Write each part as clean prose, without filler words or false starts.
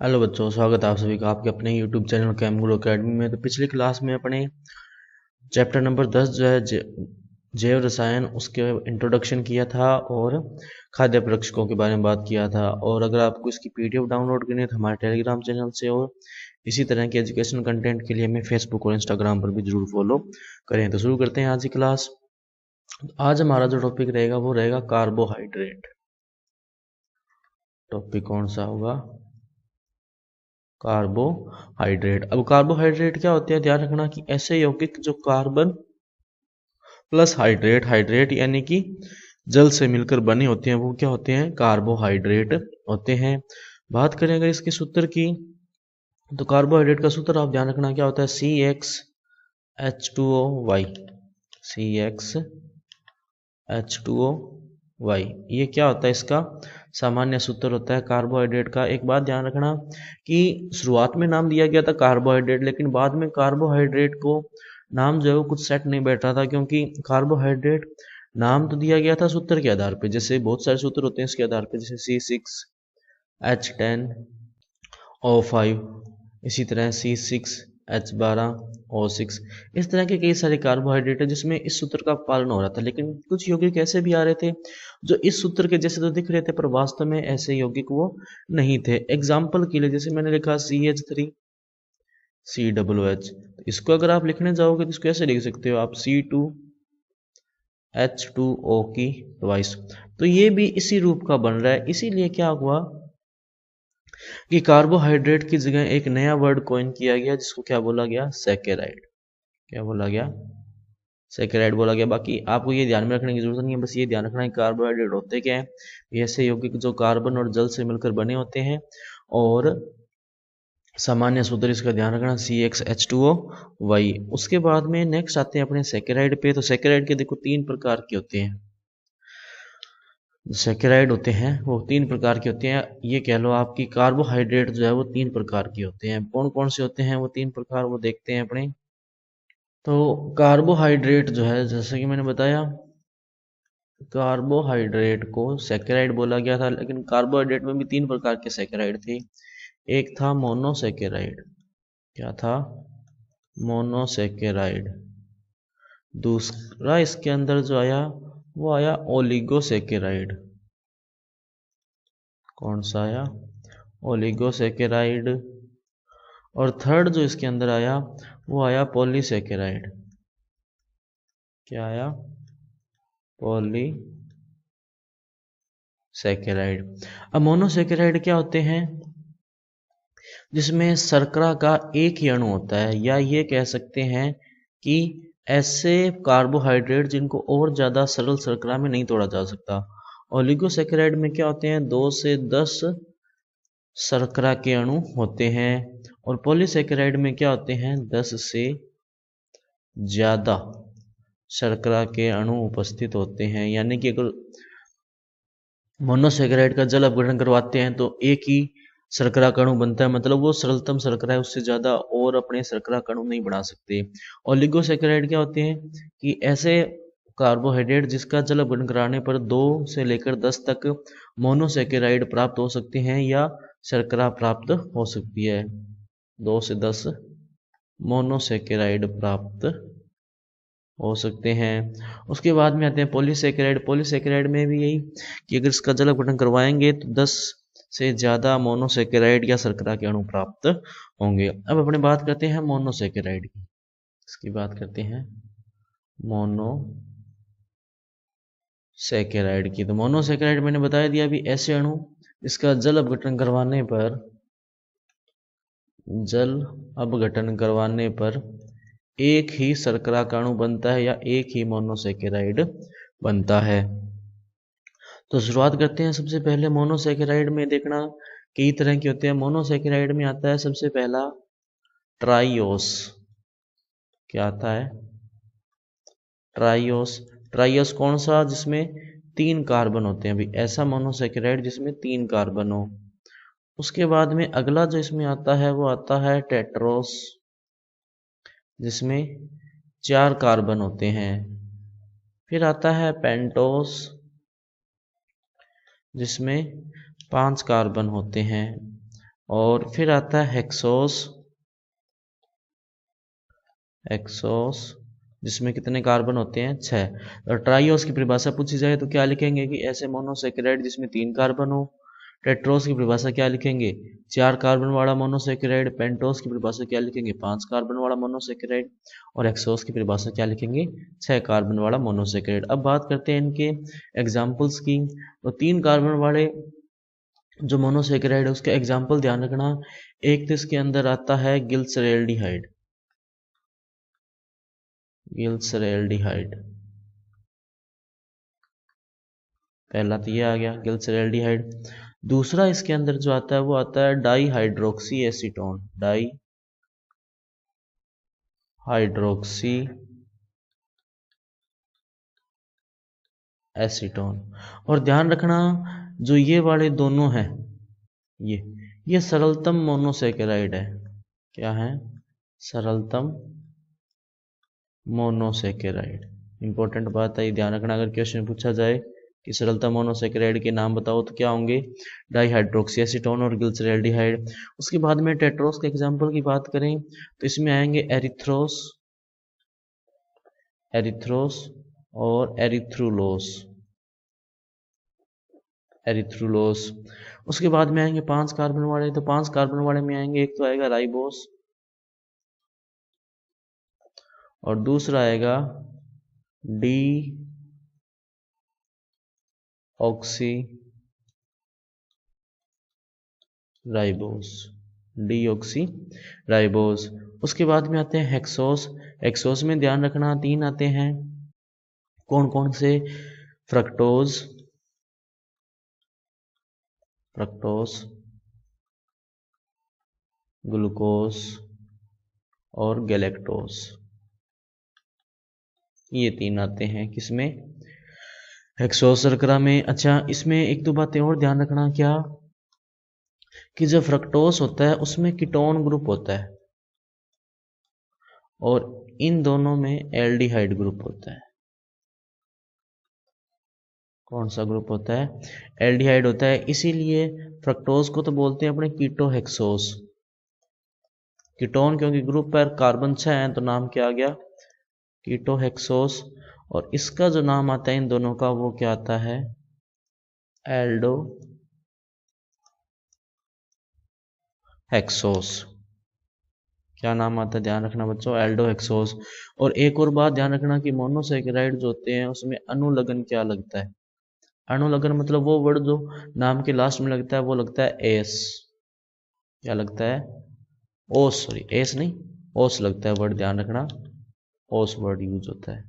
Hello बच्चों, स्वागत है आप सभी का आपके अपने YouTube चैनल कैम गुरु अकेडमी में। तो पिछली क्लास में अपने चैप्टर नंबर 10 जो है जैव रसायन, उसके इंट्रोडक्शन किया था और खाद्य परीक्षकों के बारे में बात किया था। और अगर आपको इसकी PDF डाउनलोड करनी है तो हमारे टेलीग्राम चैनल से, और इसी तरह के एजुकेशन कंटेंट के लिए हमें फेसबुक और इंस्टाग्राम पर भी जरूर फॉलो करें। तो शुरू करते हैं आज की क्लास। आज हमारा जो टॉपिक रहेगा वो रहेगा कार्बोहाइड्रेट। टॉपिक कौन सा होगा? कार्बोहाइड्रेट। अब कार्बोहाइड्रेट क्या होते हैं, ध्यान रखना कि ऐसे यौगिक जो कार्बन प्लस हाइड्रेट, हाइड्रेट यानी कि जल से मिलकर बने होते हैं, वो क्या होते हैं? कार्बोहाइड्रेट होते हैं। बात करें अगर इसके सूत्र की, तो कार्बोहाइड्रेट का सूत्र आप ध्यान रखना क्या होता है? CxH2O CxH2O। ये क्या होता है? इसका सामान्य सूत्र होता है कार्बोहाइड्रेट का। एक बात ध्यान रखना कि शुरुआत में नाम दिया गया था कार्बोहाइड्रेट, लेकिन बाद में कार्बोहाइड्रेट को नाम जो है वो कुछ सेट नहीं बैठ रहा था, क्योंकि कार्बोहाइड्रेट नाम तो दिया गया था सूत्र के आधार पे, जैसे बहुत सारे सूत्र होते हैं इसके आधार पे, जैसे C6H10O5, इसी तरह C6H12O6। इस तरह के कई सारे कार्बोहाइड्रेट है जिसमें इस सूत्र का पालन हो रहा था, लेकिन कुछ यौगिक ऐसे भी आ रहे थे जो इस सूत्र के जैसे तो दिख रहे थे पर वास्तव में ऐसे यौगिक वो नहीं थे। एग्जाम्पल के लिए जैसे मैंने लिखा CH3COOH, इसको अगर आप लिखने जाओगे तो इसको ऐसे लिख सकते हो आप C2H2O की ट्वाइस। तो ये भी इसी रूप का बन रहा है। इसीलिए क्या हुआ कि कार्बोहाइड्रेट की जगह एक नया वर्ड कॉइन किया गया, जिसको क्या बोला गया? सैकेराइड। क्या बोला गया? सैकेराइड बोला गया। बाकी आपको ये ध्यान में रखने की जरूरत नहीं है, बस ये ध्यान रखना है कार्बोहाइड्रेट होते क्या है। ये ऐसे यौगिक जो कार्बन और जल से मिलकर बने होते हैं, और सामान्य सूत्र इसका ध्यान रखना CxH2O। उसके बाद में नेक्स्ट आते हैं अपने सैकेराइड पे। तो सैकेराइड के देखो 3 प्रकार के होते हैं। सैकेराइड होते हैं वो 3 प्रकार के होते हैं। ये कह लो आपकी कार्बोहाइड्रेट जो है वो 3 प्रकार के होते हैं। कौन कौन से होते हैं वो 3 प्रकार, वो देखते हैं अपने। तो कार्बोहाइड्रेट जो है, जैसे कि मैंने बताया, कार्बोहाइड्रेट को सैकेराइड बोला गया था, लेकिन कार्बोहाइड्रेट में भी 3 प्रकार के सैकेराइड थे। एक था मोनोसैकेराइड। क्या था? मोनोसैकेराइड। दूसरा इसके अंदर जो आया वो आया ओलिगोसैकेराइड। कौन सा आया? ओलिगोसैकेराइड। और थर्ड जो इसके अंदर आया वो आया पॉलीसैकेराइड। क्या आया? पॉलीसैकेराइड। अब मोनोसैकेराइड क्या होते हैं? जिसमें शर्करा का एक ही अणु होता है, या ये कह सकते हैं कि ऐसे कार्बोहाइड्रेट जिनको और ज़्यादा सरल शर्करा में नहीं तोड़ा जा सकता। ओलिगोसैकेराइड में क्या होते हैं? 2 से 10 शर्करा के अणु होते हैं। और पॉलीसैकेराइड में क्या होते हैं? 10 से ज़्यादा शर्करा के अणु उपस्थित होते हैं। यानी कि अगर मोनोसैकेराइड का जल अपघटन करवाते हैं तो एक ही शर्करा का अणु बनता है, मतलब वो सरलतम शर्करा है, उससे ज़्यादा और अपने शर्करा का अणु नहीं बना सकते। ओलिगोसैकेराइड क्या होते हैं कि ऐसे कार्बोहाइड्रेट जिसका जल अपघटन कराने पर 2 से लेकर 10 तक मोनोसैकेराइड प्राप्त हो सकते हैं, या शर्करा प्राप्त हो सकती है। 2 से 10 मोनोसैकेराइड प्राप्त हो सकते हैं। उसके बाद में आते हैं पॉलीसैकेराइड। पॉलीसैकेराइड में भी यही कि अगर इसका जल अपघटन करवाएंगे तो 10 से ज़्यादा मोनोसैकेराइड या शर्करा के अणु प्राप्त होंगे। अब अपने बात करते हैं मोनोसैकेराइड की। इसकी बात करते हैं मोनोसैकेराइड की। तो मोनोसैकेराइड मैंने बता दिया अभी, ऐसे अणु इसका जल अपघटन करवाने पर एक ही शर्करा का अणु बनता है, या एक ही मोनोसैकेराइड बनता है। तो शुरुआत करते हैं सबसे पहले मोनोसैकेराइड में। देखना कई तरह के होते हैं। मोनोसैकेराइड में आता है सबसे पहला ट्राइओस। क्या आता है? ट्राइओस। ट्राइओस कौन सा? जिसमें 3 कार्बन होते हैं। अभी ऐसा मोनोसैकेराइड जिसमें 3 कार्बन हो। उसके बाद में अगला जो इसमें आता है वो आता है टेट्रोस, जिसमें 4 कार्बन होते हैं। फिर आता है पेंटोस, जिसमें 5 कार्बन होते हैं। और फिर आता है हेक्सोस, एक्सोस जिसमें कितने कार्बन होते हैं 6। और ट्राइओस की परिभाषा पूछी जाए तो क्या लिखेंगे कि ऐसे मोनोसेकेराइड जिसमें 3 कार्बन हो। टेट्रोस की परिभाषा क्या लिखेंगे, 4 कार्बन वाला मोनोसेकेराइड। पेंटोस की परिभाषा क्या लिखेंगे, 5 कार्बन वाला मोनोसेकेराइड। और एक्सोस की परिभाषा क्या लिखेंगे, 6 कार्बन वाला मोनोसेकेराइड। अब बात करते हैं इनके एग्जाम्पल्स की। तो 3 कार्बन वाले जो मोनोसेकेराइड है उसका एग्जाम्पल ध्यान रखना। एक तो इसके अंदर आता है गिल्सरेल्डिहाइड, गिल्सरेल्डिहाइड, पहला तो ये आ गया गिल्सरेल्डिहाइड। दूसरा इसके अंदर जो आता है वो आता है di hydroxy acetone, di hydroxy acetone. और ध्यान रखना जो ये वाले दोनों हैं, ये सरलतम मोनोसेकेराइड है। क्या है, सरलतम मोनोसेकेराइड। इंपॉर्टेंट बात है, ध्यान रखना। अगर क्वेश्चन पूछा जाए कि सरलतम मोनोसेकेराइड के नाम बताओ तो क्या होंगे, डाईहाइड्रोक्सी एसीटोन और गिल्सरेल्डिहाइड। उसके बाद में टेट्रोस के एग्जांपल की बात करें तो इसमें आएंगे एरिथ्रोस, एरिथ्रोस और एरिथ्रुलोस, एरिथ्रुलोस। उसके बाद में आएंगे 5 कार्बन वाले। तो 5 कार्बन वाले में आएंगे, एक तो आएगा राइबोस और दूसरा आएगा D oxy ribose, deoxy ribose. उसके बाद में आते हैं हेक्सोस। हेक्सोस में ध्यान रखना 3 आते हैं, कौन कौन से, फ्रक्टोज, फ्रक्टोस, ग्लूकोज और गैलेक्टोस। ये 3 आते हैं किसमें, हेक्सोस शर्करा में। अच्छा, इसमें एक दो बातें और ध्यान रखना, क्या कि जब फ्रक्टोस होता है उसमें कीटोन ग्रुप होता है और इन दोनों में एल्डिहाइड ग्रुप होता है। कौन सा ग्रुप होता है, एल्डिहाइड होता है। इसीलिए फ्रक्टोज को तो बोलते हैं अपने कीटोहेक्सोस, कीटोन क्योंकि ग्रुप पर कार्बन 6 हैं तो नाम क्या आ गया, कीटोहेक्सोस। और इसका जो नाम आता है इन दोनों का वो क्या आता है, एल्डो हेक्सोस। क्या नाम आता है, ध्यान रखना बच्चों, एल्डो हेक्सोस। और एक और बात ध्यान रखना कि मोनोसेकेराइड जो होते हैं उसमें अनुलग्न क्या लगता है, अनुलग्न मतलब वो वर्ड जो नाम के लास्ट में लगता है वो लगता है एस। क्या लगता है, ओस, सॉरी एस नहीं, ओस लगता है वर्ड, ध्यान रखना, ओस वर्ड यूज होता है,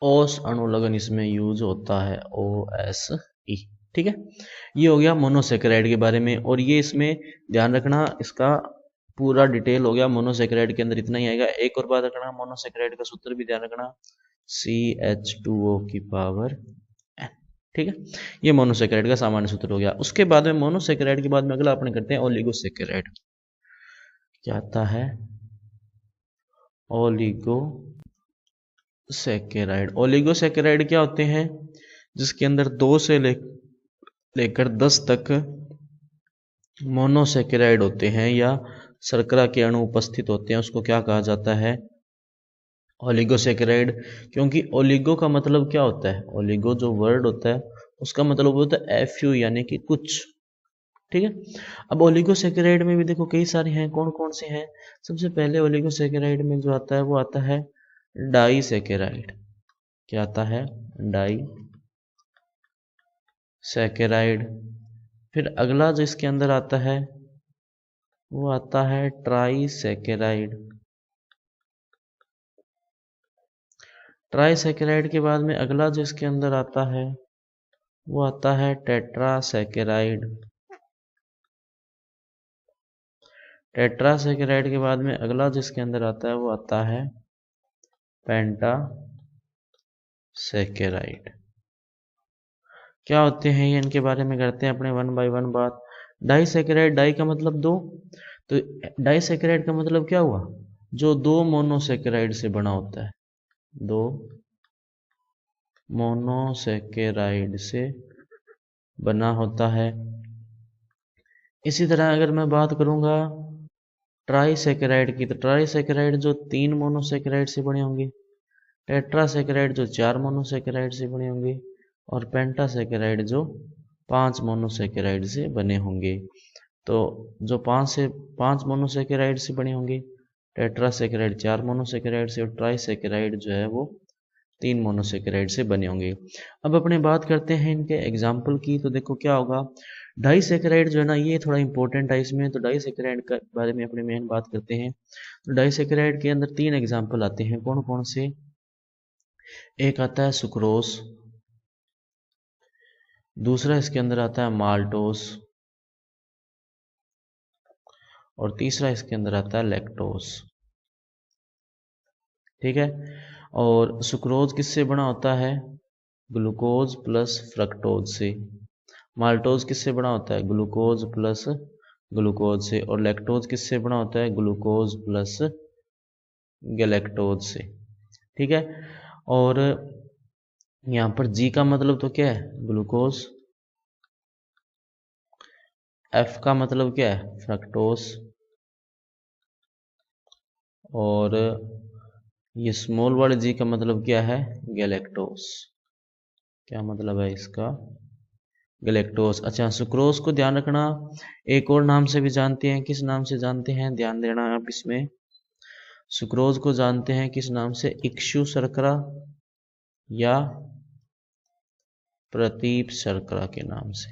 ओस अनुलग्न इसमें यूज होता है, ओ एस ई। ठीक है, ये हो गया मोनोसेकेराइड के बारे में। और ये इसमें ध्यान रखना, इसका पूरा डिटेल हो गया, मोनोसेकेराइड के अंदर इतना ही आएगा। एक और बात रखना, मोनोसेकेराइड का सूत्र भी ध्यान रखना, CH2O की पावर n। ठीक है, ये मोनोसेकेराइड का सामान्य सूत्र हो गया। उसके बाद में मोनोसेकेराइड के बाद में अगला अपने करते हैं ओलिगोसेकेराइड। क्या आता है, ओलिगोसेकेराइड। ओलिगोसेकेराइड क्या होते हैं, जिसके अंदर 2 से लेकर 10 तक मोनोसेकेराइड होते हैं या शर्करा के अणु उपस्थित होते हैं, उसको क्या कहा जाता है, ओलिगोसेकेराइड। क्योंकि ओलिगो का मतलब क्या होता है, ओलिगो जो वर्ड होता है उसका मतलब होता है FU यानी कि कुछ। ठीक है, अब ओलिगोसेकेराइड में भी देखो कई सारे हैं, कौन कौन से हैं। सबसे पहले ओलिगोसेकेराइड में जो आता है वो आता है डाइसेकेराइड। क्या आता है, डाई सेकेराइड। फिर अगला जो इसके अंदर आता है वो आता है ट्राइसेकेराइड। ट्राइसेकेराइड के बाद में अगला जो इसके अंदर आता है वो आता है टेट्रासेकेराइड। टेट्रासेकेराइड के बाद में अगला जो इसके अंदर आता है वो आता है पेंटासेकेराइड। क्या होते हैं ये, इनके बारे में करते हैं अपने 1 बाय 1 बात। डाइसेकेराइड, डाई का मतलब 2, तो डाइसेकेराइड का मतलब क्या हुआ, जो 2 मोनोसेकेराइड से बना होता है, 2 मोनोसेकेराइड से बना होता है। इसी तरह अगर मैं बात करूंगा ट्राइसेकेराइड की, तो ट्राइसेकेराइड जो 3 मोनोसेकेराइड से बने होंगे, टेट्रासेकेराइड जो 4 मोनोसेकेराइड से बने होंगे, और पेंटासेकेराइड जो 5 मोनोसेकेराइड से बने होंगे। तो जो 5 मोनोसेकेराइड से बने होंगे, टेट्रासेकेराइड 4 मोनोसेकेराइड से, और ट्राइसेकेराइड जो है वो 3 मोनोसेकेराइड से बने होंगे। अब अपने बात करते हैं इनके एग्जाम्पल की। तो देखो क्या होगा, डाइसेकेराइड जो है ना, ये थोड़ा इंपॉर्टेंट है इसमें। तो डाइसेकेराइड के बारे में अपने मेन बात करते हैं। तो डाइसेकेराइड के अंदर 3 एग्जाम्पल आते हैं। कौन कौन से? एक आता है सुक्रोज, दूसरा इसके अंदर आता है माल्टोस, और तीसरा इसके अंदर आता है लैक्टोस। ठीक है। और सुक्रोज किससे बना होता है? ग्लूकोज प्लस फ्रक्टोज से। माल्टोज किससे बना होता है? ग्लूकोज प्लस ग्लूकोज से। और लैक्टोज किससे बना होता है? ग्लूकोज प्लस गैलेक्टोज से। ठीक है। और यहाँ पर जी का मतलब तो क्या है? ग्लूकोज। एफ का मतलब क्या है? फ्रक्टोज। और ये स्मॉल वाले जी का मतलब क्या है? गैलेक्टोज। क्या मतलब है इसका? गैलेक्टोज। अच्छा, सुक्रोज को ध्यान रखना, एक और नाम से भी जानते हैं। किस नाम से जानते हैं? ध्यान देना आप इसमें। सुक्रोज को जानते हैं किस नाम से? इक्ष्यु शर्करा या प्रतीप शर्करा के नाम से।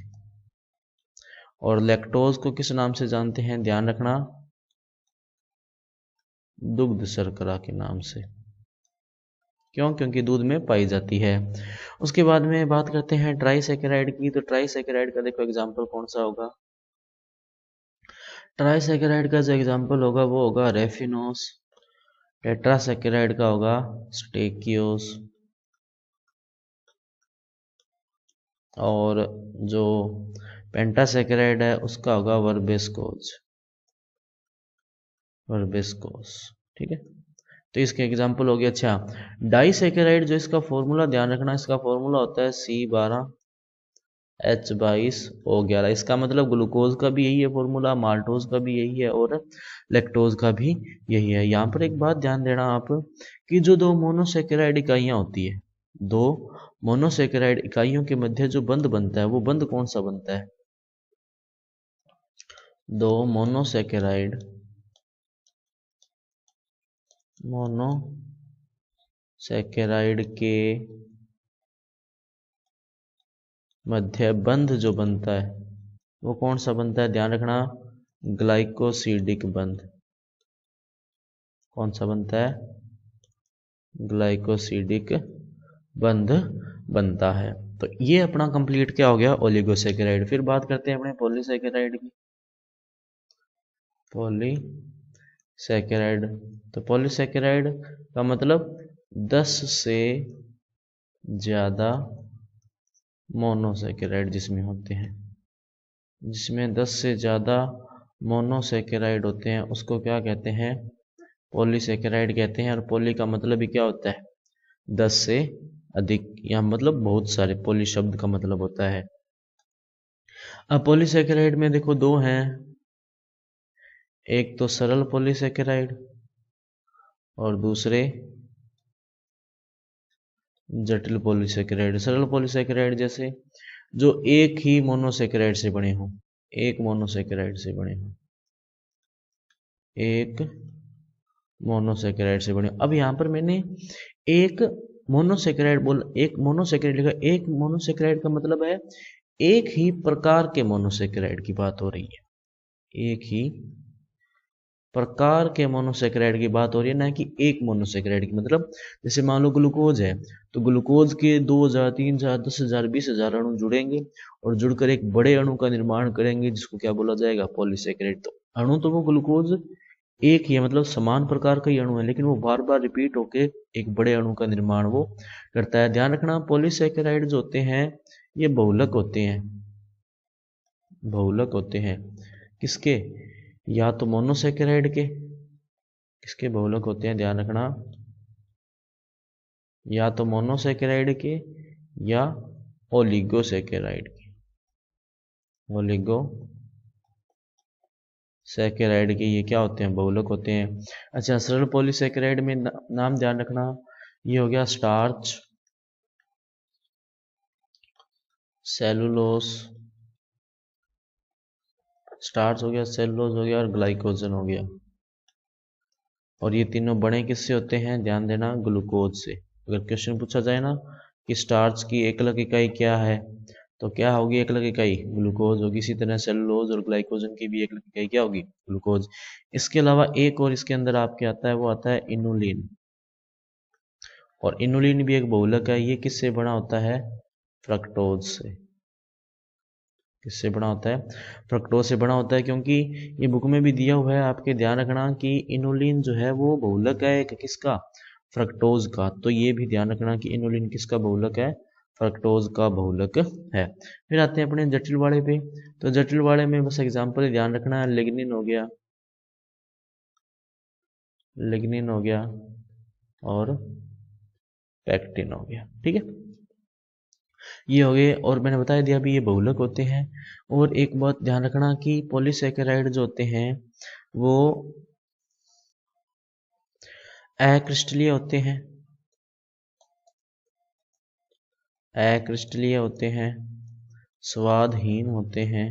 और लैक्टोज को किस नाम से जानते हैं? ध्यान रखना, दुग्ध शर्करा के नाम से। क्यों? क्योंकि दूध में पाई जाती है। उसके बाद में बात करते हैं ट्राइसेकेराइड की। तो ट्राइसेकेराइड का देखो एग्जाम्पल कौन सा होगा? ट्राइसेकेराइड का जो एग्जाम्पल होगा वो होगा रेफिनोस। टेट्रासेकेराइड का होगा स्टेकियोस। और जो पेंटासेकेराइड है उसका होगा वर्बेस्कोज। वर्बेस्कोस। ठीक है। तो इसके एग्जाम्पल हो गया। अच्छा, डाइसेकेराइड जो इसका फॉर्मूला ध्यान रखना, इसका फॉर्मूला होता है C12H22O11। इसका मतलब ग्लूकोज का भी यही है फॉर्मूला, माल्टोज का भी यही है, और लैक्टोज का भी यही है। यहाँ पर एक बात ध्यान देना आप, कि जो दो मोनोसेकेराइड इकाइयाँ होती है, दो मोनोसेकेराइड इकाइयों के मध्य जो बंध बनता है, वो बंध कौन सा बनता है? दो मोनोसेकेराइड के मध्य बंध जो बनता है वो कौन सा बनता है? ध्यान रखना, ग्लाइकोसिडिक बंध। कौन सा बनता है? ग्लाइकोसिडिक बंध बनता है। तो ये अपना कंप्लीट क्या हो गया? ओलिगोसेकेराइड। फिर बात करते हैं अपने पॉलीसेकेराइड की। पॉलीसेकेराइड, तो पॉलीसेकेराइड का मतलब 10 से ज्यादा मोनोसेकेराइड जिसमें होते हैं, जिसमें 10 से ज़्यादा मोनोसेकेराइड होते हैं उसको क्या कहते हैं? पॉलीसेकेराइड कहते हैं। और पॉली का मतलब ही क्या होता है? 10 से अधिक, या मतलब बहुत सारे। पॉली शब्द का मतलब होता है। अब पॉलीसेकेराइड में देखो दो हैं, एक तो सरल पॉलीसेकेराइड और दूसरे जटिल पॉलीसेकेराइड। सरल पॉलीसेकेराइड जैसे जो एक ही मोनोसेकेराइड से बने हों, एक मोनोसेकेराइड से बने हों, एक मोनोसेकेराइड से बने। अब यहाँ पर मैंने एक मोनोसेकेराइड बोला, एक मोनोसेकेराइड लिखा। एक मोनोसेकेराइड का मतलब है एक ही प्रकार के मोनोसेकेराइड की बात हो रही है। एक ही प्रकार के मोनोसेकेराइड की बात हो रही है, ना कि एक मोनोसेकेराइड की। मतलब जैसे मान लो ग्लूकोज है, तो ग्लूकोज के 2000, 3000, 10,000, 20,000 अणु जुड़ेंगे और जुड़कर एक बड़े अणु का निर्माण करेंगे, जिसको क्या बोला जाएगा? पॉलीसेकेराइड। तो अणु तो वो ग्लूकोज एक ही है, मतलब समान प्रकार का ही अणु है, लेकिन वो बार बार रिपीट होके एक बड़े अणु का निर्माण वो करता है। ध्यान रखना, पॉलीसेकेराइड जो होते हैं ये बहुलक होते हैं। बहुलक होते हैं किसके? या तो मोनोसेकेराइड के। किसके बहुलक होते हैं? ध्यान रखना, या तो मोनोसेकेराइड के या ओलिगोसेकेराइड के। ओलिगो सैकेराइड के ये क्या होते हैं, बहुलक होते हैं। अच्छा, सरल पॉलीसैकेराइड में नाम ध्यान रखना, ये हो गया स्टार्च, सेलुलोज, स्टार्च हो गया, सेलुलोज हो गया और ग्लाइकोजन हो गया। और ये तीनों बने किससे होते हैं, ध्यान देना, ग्लूकोज से। अगर क्वेश्चन पूछा जाए ना कि स्टार्च की एकलक इकाई क्या है, तो क्या होगी एकलक इकाई, ग्लूकोज होगी। इसी तरह सेलुलोज और ग्लाइकोजन की भी एकलक इकाई क्या होगी, ग्लूकोज। इसके अलावा एक और इसके अंदर आपके आता है, वो आता है इनुलिन। और इनुलिन भी एक बहुलक है, ये किससे बना होता है, फ्रक्टोज से। किससे बना होता है, फ्रक्टोज से बना होता है, क्योंकि ये बुक में भी दिया हुआ है, आपके ध्यान रखना कि इनुलिन जो है वो बहुलक है एक किसका, फ्रक्टोज का। तो ये भी ध्यान रखना कि इनुलिन किसका बहुलक है, फ्रक्टोज का बहुलक है। फिर आते हैं अपने जटिल वाले पे। तो जटिल वाले में बस एग्जाम्पल ध्यान रखना है, लिग्निन हो गया, लिग्निन हो गया और पैक्टिन हो गया, ठीक है। ये हो गए, और मैंने बता दिया अभी ये बहुलक होते हैं। और एक बात ध्यान रखना कि पॉलीसैकेराइड जो होते हैं वो अक्रिस्टलीय होते हैं, अक्रिस्टलीय होते हैं, स्वादहीन होते हैं,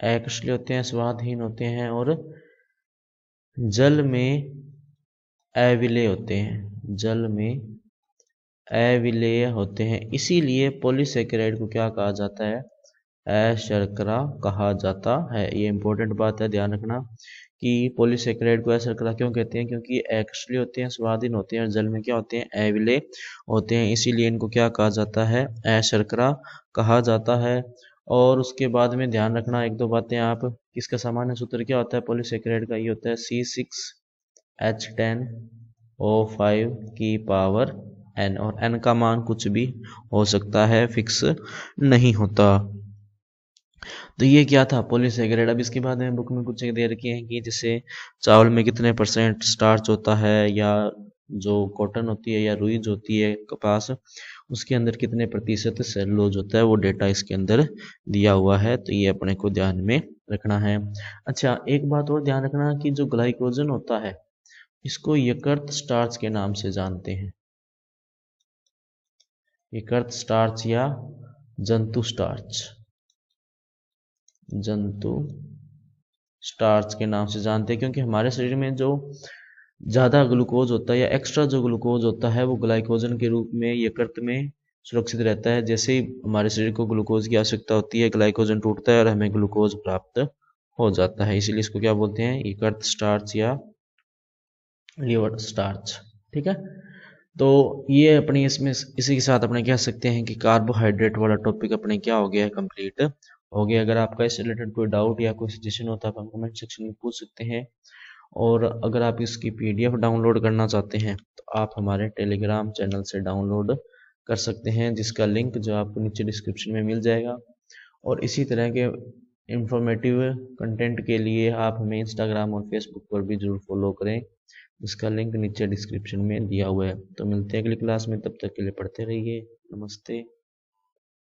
अक्रिस्टलीय होते हैं, स्वादहीन होते हैं और जल में अविलेय होते हैं, जल में अविलेय होते हैं। इसीलिए पॉलीसैकेराइड को क्या कहा जाता है, अशर्करा कहा जाता है। ये इंपॉर्टेंट बात है, ध्यान रखना कि पॉलीसैकेराइड को अशर्करा क्यों कहते हैं, क्योंकि ये एक्चुअली होते हैं, स्वादहीन होते हैं और जल में क्या होते हैं, अविलेय होते हैं। इसीलिए इनको क्या कहा जाता है, अशर्करा कहा जाता है। और उसके बाद में ध्यान रखना एक दो बातें आप, इसका सामान्य सूत्र क्या होता है पॉलीसैकेराइड का, ये होता है C6H10O5 की पावर n, और n का मान कुछ भी हो सकता है, फिक्स नहीं होता। तो ये क्या था, पॉलीसैकेराइड। अब इसके बाद में बुक में कुछ दे रखे हैं कि जैसे चावल में कितने % स्टार्च होता है, या जो कॉटन होती है या रुई होती है कपास, उसके अंदर कितने % सेलुलोज होता है, वो डेटा इसके अंदर दिया हुआ है। तो ये अपने को ध्यान में रखना है। अच्छा, एक बात और ध्यान रखना कि जो ग्लाइकोजन होता है इसको यकृत स्टार्च के नाम से जानते हैं, यकृत स्टार्च या जंतु स्टार्च, जंतु स्टार्च के नाम से जानते हैं, क्योंकि हमारे शरीर में जो ज़्यादा ग्लूकोज होता है या एक्स्ट्रा जो ग्लूकोज होता है वो ग्लाइकोजन के रूप में यकृत में सुरक्षित रहता है। जैसे ही हमारे शरीर को ग्लूकोज की आवश्यकता होती है, ग्लाइकोजन टूटता है और हमें ग्लूकोज प्राप्त हो जाता है। इसीलिए इसको क्या बोलते हैं, यकृत स्टार्च या लिवर स्टार्च, ठीक है। तो ये अपनी इसमें इसी के साथ अपने कह सकते हैं कि कार्बोहाइड्रेट वाला टॉपिक अपने क्या हो गया है, कंप्लीट हो गया। अगर आपका इससे रिलेटेड कोई डाउट या कोई सजेशन होता है तो आप कमेंट सेक्शन में पूछ सकते हैं। और अगर आप इसकी PDF डाउनलोड करना चाहते हैं तो आप हमारे टेलीग्राम चैनल से डाउनलोड कर सकते हैं, जिसका लिंक जो आपको नीचे डिस्क्रिप्शन में मिल जाएगा। और इसी तरह के इंफॉर्मेटिव कंटेंट के लिए आप हमें इंस्टाग्राम और फेसबुक पर भी जरूर फॉलो करें, जिसका लिंक नीचे डिस्क्रिप्शन में दिया हुआ है। तो मिलते हैं अगली क्लास में, तब तक के लिए पढ़ते रहिए। नमस्ते।